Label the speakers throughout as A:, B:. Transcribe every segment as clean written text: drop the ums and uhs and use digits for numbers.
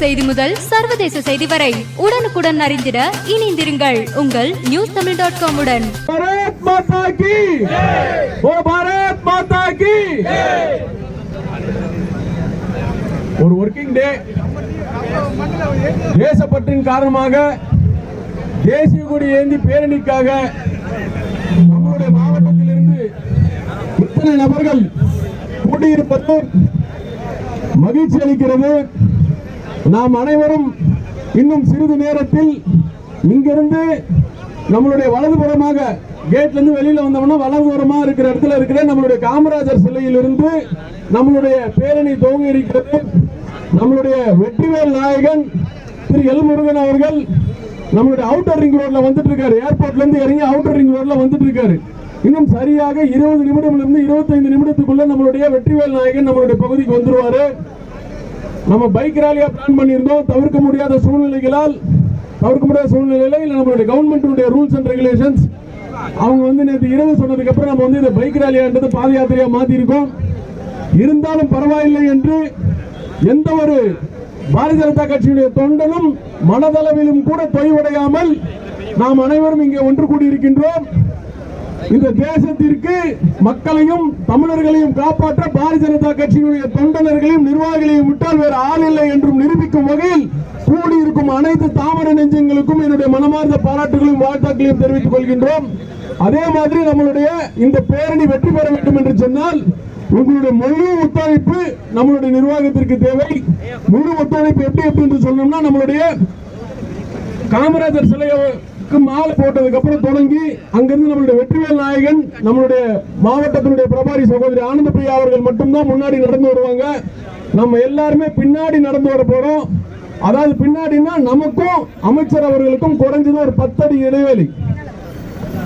A: செய்தி முதல் சர்வதேச செய்தி வரை உடனுக்குடன் அறிந்திட இணைந்திருங்கள் உங்கள் newstamil.com உடன்.
B: பாரத் மாதா கி ஓ பாரத் மாதா கி. ஒரு ஒர்க்கிங் டே தேசப்பற்றின் காரணமாக தேசிய கொடி ஏந்தி பேரணிக்காக நம்முடைய மாவட்டத்திலிருந்து இத்தனை நபர்கள் கூட்டியிருப்பது மகிழ்ச்சி அளிக்கிறது. நாம் அனைவரும் இன்னும் சிறிது நேரத்தில் இங்கிருந்து நம்மளுடைய வலதுபுறமாக கேட்ல இருந்து வெளியில வந்தோம்னா வலதுபுறமா இருக்கிற இடத்துல இருக்கிற நம்மளுடைய காமராஜர் சிலையிலிருந்து நம்மளுடைய பேரணி துவங்க இருக்கிறது. நம்மளுடைய வெற்றிவேல் நாயகன் திரு எல் முருகன் அவர்கள் நம்மளுடைய அவுட்டர் ரிங் ரோட்ல வந்துட்டு இருக்காரு. ஏர்போர்ட்ல இருந்து இறங்கி அவுட்டர் ரிங் ரோட்ல வந்துட்டு இருக்காரு. இன்னும் சரியாக 20 நிமிடம்ல இருந்து 25 நிமிடத்துக்குள்ள நம்மளுடைய வெற்றிவேல் நாயகன் நம்மளுடைய பகுதிக்கு வந்துருவாரு. நம்ம பைக் ராலியா பிளான் பண்ணியிருந்தோம். தவிர்க்க முடியாத சூழ்நிலையில நம்மளுடைய கவர்மெண்ட்டுடைய ரூல்ஸ் அண்ட் ரெகுலேஷன்ஸ் அவங்க வந்து நேற்று இரவு சொன்னதுக்கு அப்புறம் நம்ம வந்து இந்த பைக் ராலியான்றது பாத யாத்திரையா மாத்தி இருக்கோம். இருந்தாலும் பரவாயில்லை என்று எந்த ஒரு பாரதிய ஜனதா கட்சியுடைய தொண்டனும் மனதளவிலும் கூட தொய்வடையாமல் நாம் அனைவரும் இங்கே ஒன்று கூடியிருக்கின்றோம். இந்த தேசத்திற்கு மக்களையும் தமிழர்களையும் காப்பாற்ற பாரதிய ஜனதா கட்சியினுடைய தொண்டர்களையும் நிர்வாகிகளையும் விட்டால் வேறு ஆள் இல்லை என்றும் நிரூபிக்கும் வகையில் கூடியிருக்கும் அனைத்து தாமர நெஞ்சங்களுக்கும் என்னுடைய மனமார்ந்த பாராட்டுகளையும் வாழ்த்துக்களையும் தெரிவித்துக் கொள்கின்றோம். அதே மாதிரி நம்மளுடைய இந்த பேரணி வெற்றி பெற வேண்டும் என்று சொன்னால் உங்களுடைய முழு ஒத்துழைப்பு நம்மளுடைய நிர்வாகத்திற்கு தேவை. முழு ஒத்துழைப்பு எப்படி என்று சொன்னோம்னா நம்மளுடைய காமராஜர் சிலைக்கு மாலை போட்டதுக்கு அப்புறம் தொடங்கி அங்கிருந்து நம்மளுடைய வெற்றிவேல் நாயகன் நம்மளுடைய மாவட்டத்தினுடைய பிரபாரி சகோதரி ஆனந்த பிரியா அவர்கள் மட்டும்தான் முன்னாடி நடந்து வருவாங்க. நம்ம எல்லாருமே பின்னாடி நடந்து வர போறோம். அதாவது பின்னாடினா நமக்கும் அமைச்சர் அவர்களுக்கும் குறைஞ்சது ஒரு 10 அடி இடைவெளி.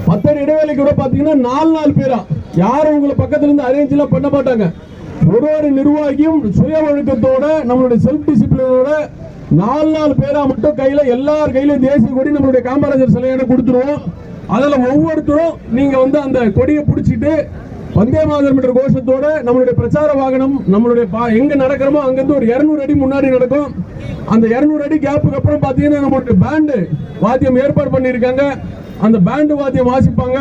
B: 10 அடி இடைவெளி கூட பாத்தீங்கன்னா 4 பேரா யாரும் உங்களை பக்கத்துல இருந்து அரேஞ்ச் எல்லாம் பண்ண மாட்டாங்க. ஒரு நிர்வாகியும் சுய ஒழுக்கத்தோட நம்மளுடைய செல்ஃப் டிசிப்ளினோட 4 பேரா மட்டும் கையில எல்லார் கையிலும் தேசிய கொடி நம்மளுடைய காமராஜர் சிலையான கொடுத்துருவோம். அதுல ஒவ்வொருத்தரும் நீங்க வந்து அந்த கொடியை பிடிச்சிட்டு வந்தே மாதரம் என்ற கோஷத்தோட நம்மளுடைய பிரச்சார வாகனம் நம்மளுடைய எங்க நடக்கிறோமோ அங்கிருந்து ஒரு 200 அடி முன்னாடி நடக்கும். அந்த 200 அடி கேப்புக்கு அப்புறம் பாத்தீங்கன்னா நம்மளுடைய பேண்டு வாத்தியம் ஏற்பாடு பண்ணியிருக்காங்க. அந்த பேண்டு வாத்தியம் வாசிப்பாங்க.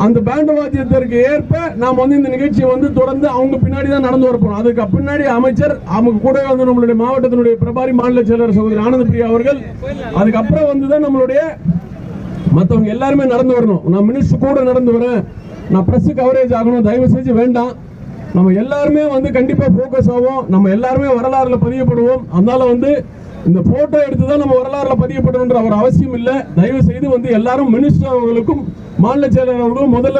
B: அந்த பேண்டு வாத்தியத்திற்கு ஏற்ப நாம் வந்து இந்த நிகழ்ச்சியை வந்து தொடர்ந்து அவங்க பின்னாடி தான் நடந்து வரப்போம். அதுக்கு பின்னாடி அமைச்சர் அவங்க கூட வந்து நம்மளுடைய மாவட்டத்தினுடைய பிரபாரி மாநில செயலர் சகோதரி ஆனந்த பிரியா அவர்கள் அதுக்கப்புறம் வந்துதான் நம்மளுடைய மற்றவங்க எல்லாருமே நடந்து வரணும். நான் மினிஸ்டர் கூட நடந்து வரேன், நான் பிரஸ் கவரேஜ் ஆகணும், தயவு செஞ்சு வேண்டாம். நம்ம எல்லாருமே வந்து கண்டிப்பா போக்கஸ் ஆகும். நம்ம எல்லாருமே வரலாறுல பதியப்படுவோம். அதனால வந்து இந்த போட்டோ எடுத்துதான் நம்ம வரலாறுல பதியப்படணும்ன்ற ஒரு அவசியம் இல்லை. தயவு செய்து வந்து எல்லாரும் மினிஸ்டர் அவர்களுக்கும் மாநில செயலர் அவர்களும் முதல்ல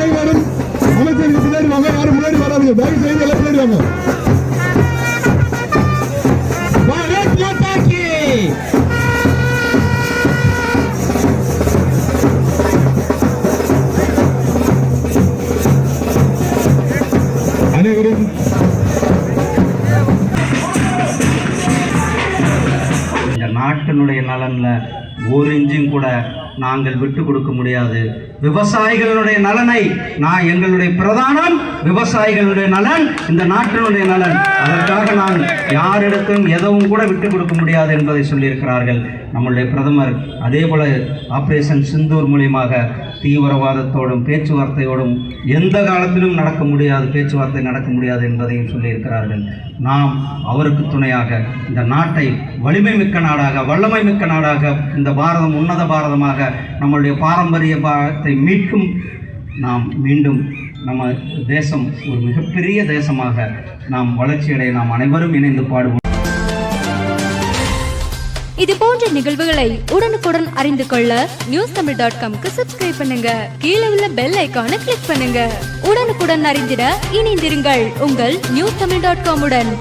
B: அனைவரும் அமைச்சருக்கு பின்னாடி வாங்க. யாரும் முன்னாடி வராதுங்க. தயவு செய்து எல்லாம் பின்னாடி வாங்க. அனைவரும்
C: இந்த நாட்டினுடைய நலன்ல ஒரு இன்ச்சும் கூட நாங்கள் விட்டு கொடுக்க முடியாது. விவசாயிகளுடைய நலனை எங்களுடைய பிரதானம் விவசாயிகளுடைய நலன், இந்த நாட்டினுடைய நலன். அதற்காக நான் யாரிடத்தும் எதுவும் கூட விட்டு கொடுக்க முடியாது என்பதை சொல்லியிருக்கிறார்கள் நம்முடைய பிரதமர். அதே போல ஆபரேஷன் சிந்தூர் மூலியமாக தீவிரவாதத்தோடும் பேச்சுவார்த்தையோடும் எந்த காலத்திலும் பேச்சுவார்த்தை நடக்க முடியாது என்பதையும் சொல்லியிருக்கிறார்கள். நாம் அவருக்கு துணையாக இந்த நாட்டை வலிமை மிக்க நாடாக வல்லமை மிக்க நாடாக இந்த பாரதம் உன்னத பாரதமாக நம்முடைய பாரம்பரியத்தை மீட்கும் நாம் மீண்டும் நம்ம தேசம் ஒரு மிகப்பெரிய தேசமாக நாம் வளர்ச்சியடைய நாம் அனைவரும் இணைந்து பாடுவோம்.
A: இது போன்ற நிகழ்வுகளை உடனுக்குடன் அறிந்து கொள்ள newstamil.com-க்கு சப்ஸ்கிரைப் பண்ணுங்க. கீழே உள்ள பெல் ஐகானை கிளிக் பண்ணுங்க. உடனுக்குடன் அறிந்திட இணைந்திருங்கள் உங்கள் newstamil.com உடன்.